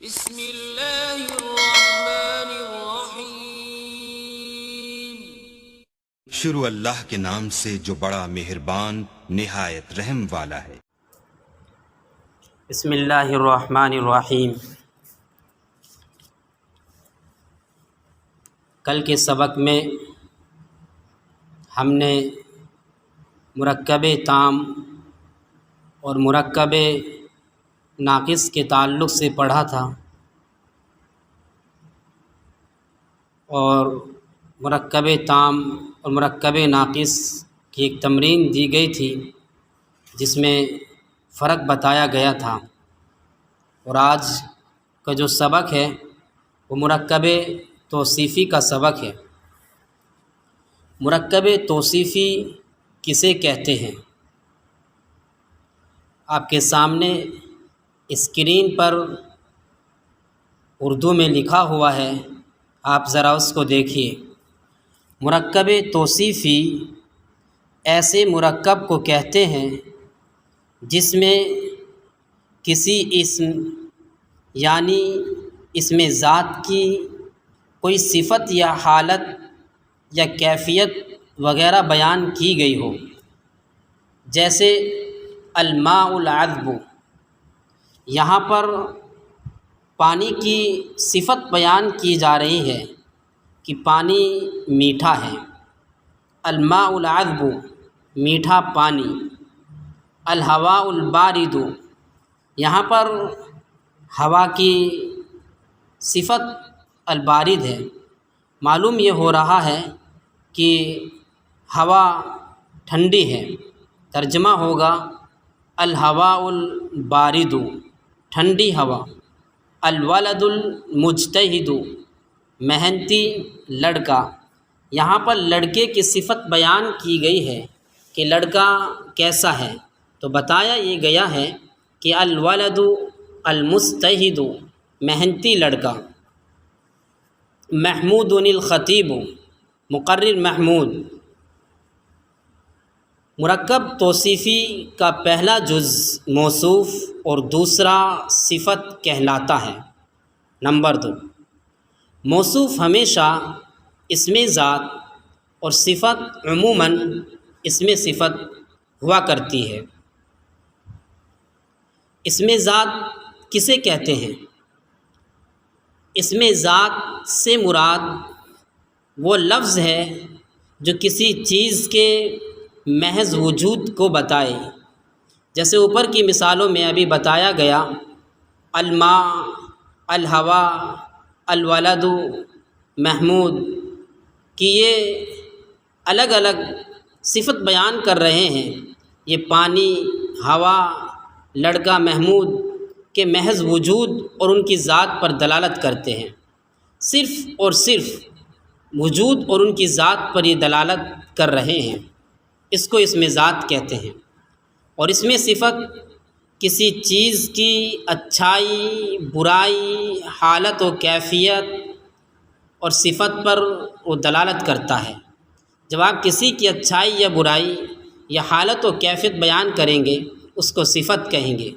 بسم اللہ الرحمن الرحیم۔ شروع اللہ کے نام سے جو بڑا مہربان نہایت رحم والا ہے۔ بسم اللہ الرحمن الرحیم۔ کل کے سبق میں ہم نے مرکب تام اور مرکب ناقص کے تعلق سے پڑھا تھا، اور مرکب تام اور مرکب ناقص کی ایک تمرین دی گئی تھی جس میں فرق بتایا گیا تھا۔ اور آج کا جو سبق ہے وہ مرکب توصیفی کا سبق ہے۔ مرکب توصیفی کسے کہتے ہیں؟ آپ کے سامنے اسکرین پر اردو میں لکھا ہوا ہے، آپ ذرا اس کو دیکھیے۔ مرکب توصیفی ایسے مرکب کو کہتے ہیں جس میں کسی اسم یعنی اسم ذات کی کوئی صفت یا حالت یا کیفیت وغیرہ بیان کی گئی ہو، جیسے الماء العذب۔ یہاں پر پانی کی صفت بیان کی جا رہی ہے کہ پانی میٹھا ہے۔ الماء العذب، میٹھا پانی۔ الہواء البارد، یہاں پر ہوا کی صفت البارد ہے۔ معلوم یہ ہو رہا ہے کہ ہوا ٹھنڈی ہے۔ ترجمہ ہوگا الہواء البارد، ٹھنڈی ہوا۔ الولد المجتہد، محنتی لڑکا۔ یہاں پر لڑکے کی صفت بیان کی گئی ہے کہ لڑکا کیسا ہے، تو بتایا یہ گیا ہے کہ الولد المجتہد، محنتی لڑکا۔ محمود الخطیب، مقرر محمود۔ مرکب توصیفی کا پہلا جز موصوف اور دوسرا صفت کہلاتا ہے۔ نمبر 2، موصوف ہمیشہ اسم ذات اور صفت عموماً اسم صفت ہوا کرتی ہے۔ اسم ذات کسے کہتے ہیں؟ اسم ذات سے مراد وہ لفظ ہے جو کسی چیز کے محض وجود کو بتائے، جیسے اوپر کی مثالوں میں ابھی بتایا گیا الماء، الہوا، الولد، محمود، کہ یہ الگ الگ صفت بیان کر رہے ہیں۔ یہ پانی، ہوا، لڑکا، محمود کے محض وجود اور ان کی ذات پر دلالت کرتے ہیں۔ صرف اور صرف وجود اور ان کی ذات پر یہ دلالت کر رہے ہیں، اس کو اسم ذات کہتے ہیں۔ اور اس میں صفت کسی چیز کی اچھائی، برائی، حالت و کیفیت اور صفت پر وہ دلالت کرتا ہے۔ جب آپ کسی کی اچھائی یا برائی یا حالت و کیفیت بیان کریں گے اس کو صفت کہیں گے۔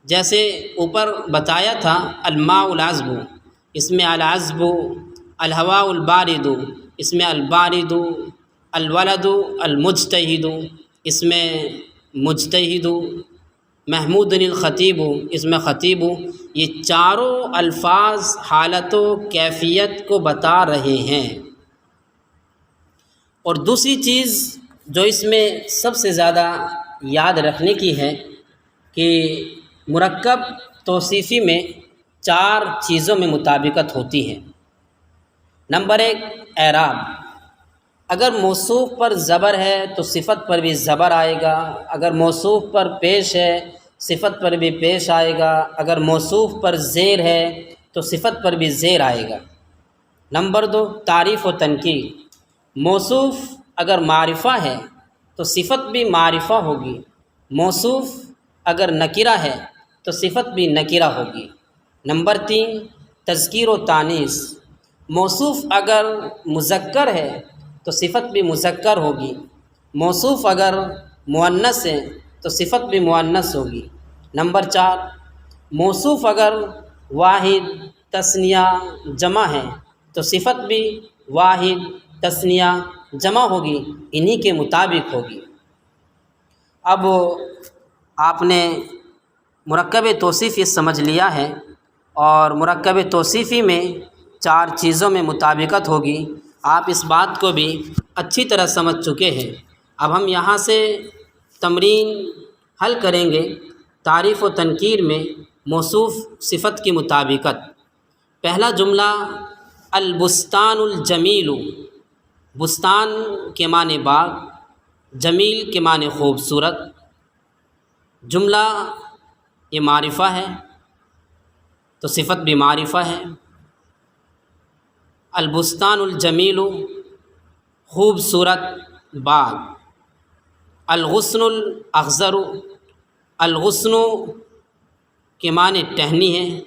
جیسے اوپر بتایا تھا الماء العذب، اس میں العذب۔ الہواء البارد، اس میں البارد۔ الولد المجتہد، اس میں مجتہد۔ محمود الخطیب، اس میں خطیب۔ یہ چاروں الفاظ حالت و کیفیت کو بتا رہے ہیں۔ اور دوسری چیز جو اس میں سب سے زیادہ یاد رکھنے کی ہے کہ مرکب توصیفی میں 4 چیزوں میں مطابقت ہوتی ہے۔ نمبر 1، اعراب۔ اگر موصوف پر زبر ہے تو صفت پر بھی زبر آئے گا، اگر موصوف پر پیش ہے صفت پر بھی پیش آئے گا، اگر موصوف پر زیر ہے تو صفت پر بھی زیر آئے گا۔ نمبر 2، تعریف و تنکیر۔ موصوف اگر معرفہ ہے تو صفت بھی معرفہ ہوگی، موصوف اگر نکرہ ہے تو صفت بھی نکرہ ہوگی۔ نمبر 3، تذکیر و تانیث۔ موصوف اگر مذکر ہے تو صفت بھی مذکر ہوگی، موصوف اگر مؤنث ہے تو صفت بھی مؤنث ہوگی۔ نمبر 4، موصوف اگر واحد تثنیہ جمع ہے تو صفت بھی واحد تثنیہ جمع ہوگی، انہی کے مطابق ہوگی۔ اب آپ نے مرکب توصیفی سمجھ لیا ہے، اور مرکب توصیفی میں 4 چیزوں میں مطابقت ہوگی، آپ اس بات کو بھی اچھی طرح سمجھ چکے ہیں۔ اب ہم یہاں سے تمرین حل کریں گے تعریف و تنکیر میں موصوف صفت کی مطابقت۔ پہلا جملہ البستان الجمیل، بستان کے معنی باغ، جمیل کے معنی خوبصورت۔ جملہ یہ معرفہ ہے تو صفت بھی معرفہ ہے۔ البستان الجمیل خوبصورت باغ۔ الغصن الاخضر، الغصن کے معنی ٹہنی ہے،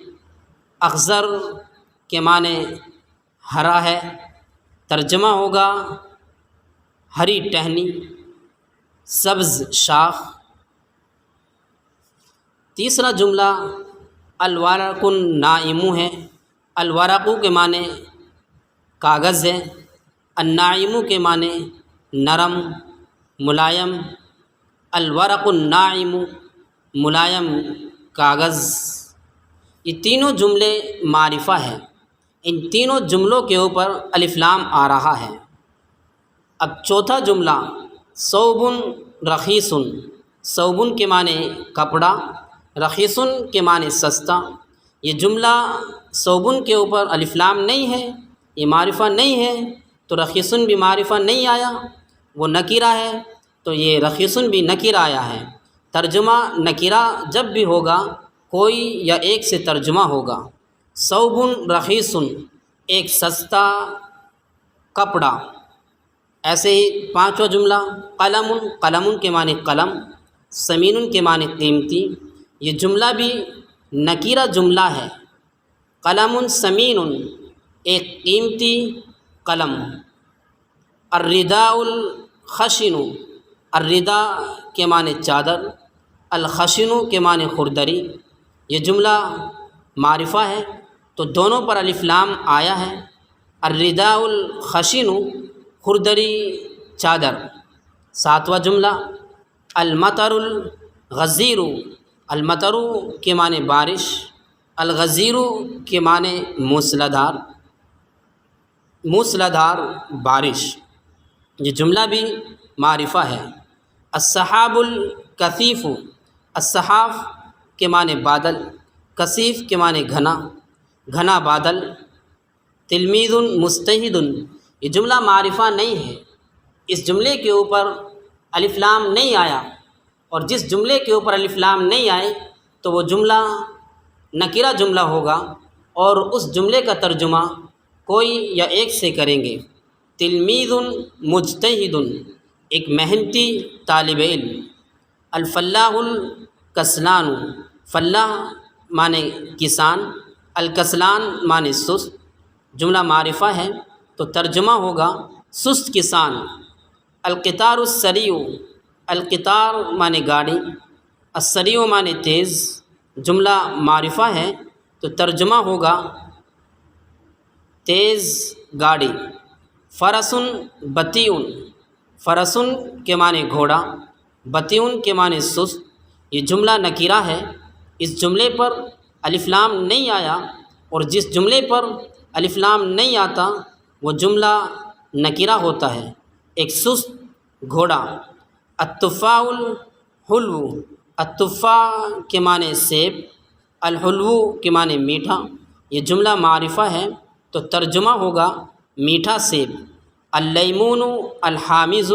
اخضر کے معنی ہرا ہے، ترجمہ ہوگا ہری ٹہنی، سبز شاخ۔ تیسرا جملہ الورق الناعم ہے، الورق کے معنی کاغذ ہے، الناعم کے معنی نرم ملائم، الورق الناعم ملائم کاغذ۔ یہ تینوں جملے معرفہ ہے، ان تینوں جملوں کے اوپر الف لام آ رہا ہے۔ اب چوتھا جملہ ثوب رخیص، ثوب کے معنی کپڑا، رخیص کے معنی سستا۔ یہ جملہ ثوب کے اوپر الف لام نہیں ہے، یہ معرفہ نہیں ہے، تو رخیص بھی معرفہ نہیں آیا، وہ نکرہ ہے تو یہ رخیص بھی نکرہ آیا ہے۔ ترجمہ نکرہ جب بھی ہوگا کوئی یا ایک سے ترجمہ ہوگا۔ ثوب رخیص ایک سستا کپڑا۔ ایسے ہی پانچواں جملہ قلم، قلم کے معنی قلم، ثمین کے معنی قیمتی۔ یہ جملہ بھی نکرہ جملہ ہے، قلم ثمین ایک قیمتی قلم۔ الرداء الخشن، الرداء کے معنی چادر، الخشن کے معنی خوردری۔ یہ جملہ معرفہ ہے تو دونوں پر الف لام آیا ہے، الرداء الخشن خوردری چادر۔ ساتواں جملہ المطر الغزیر، المطر کے معنی بارش، الغزیر کے معنی موسلادھار، موسلادھار بارش۔ یہ جملہ بھی معرفہ ہے۔ السحاب الکثیف، السحاب کے معنی بادل، کثیف کے معنی گھنا، گھنا بادل۔ تلمیذ مجتہد، یہ جملہ معرفہ نہیں ہے، اس جملے کے اوپر الف لام نہیں آیا، اور جس جملے کے اوپر الف لام نہیں آئے تو وہ جملہ نکرہ جملہ ہوگا، اور اس جملے کا ترجمہ کوئی یا ایک سے کریں گے۔ تلمیذ مجتہد ایک محنتی طالب علم۔ الفلاح الکسلان، فلاح معنی کسان، الکسلان معنی سست۔ جملہ معرفہ ہے تو ترجمہ ہوگا سست کسان۔ القطار السریع، القطار معنی گاڑی، السریع معنی تیز۔ جملہ معرفہ ہے تو ترجمہ ہوگا تیز گاڑی۔ فرس بطیء، فرس کے معنی گھوڑا، بطیء کے معنی سست۔ یہ جملہ نکرہ ہے، اس جملے پر الف لام نہیں آیا، اور جس جملے پر الف لام نہیں آتا وہ جملہ نکرہ ہوتا ہے، ایک سست گھوڑا۔ التفاح الحلو، التفاح کے معنی سیب، الحلو کے معنی میٹھا۔ یہ جملہ معرفہ ہے تو ترجمہ ہوگا میٹھا سیب۔ اللیمون الحامض،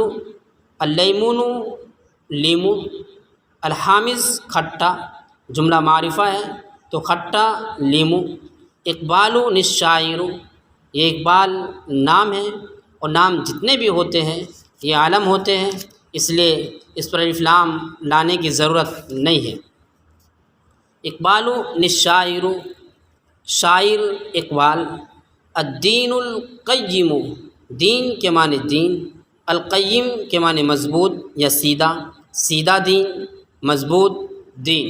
اللیمون لیمو، الحامض کھٹا۔ جملہ معرفہ ہے تو کھٹا لیمو۔ اقبال الشاعر، یہ اقبال نام ہے، اور نام جتنے بھی ہوتے ہیں یہ علم ہوتے ہیں، اس لیے اس پر الف لام لانے کی ضرورت نہیں ہے۔ اقبال الشاعر، شاعر اقبال۔ الدین القیم، دین کے معنی دین، القیم کے معنی مضبوط یا سیدھا، سیدھا دین، مضبوط دین۔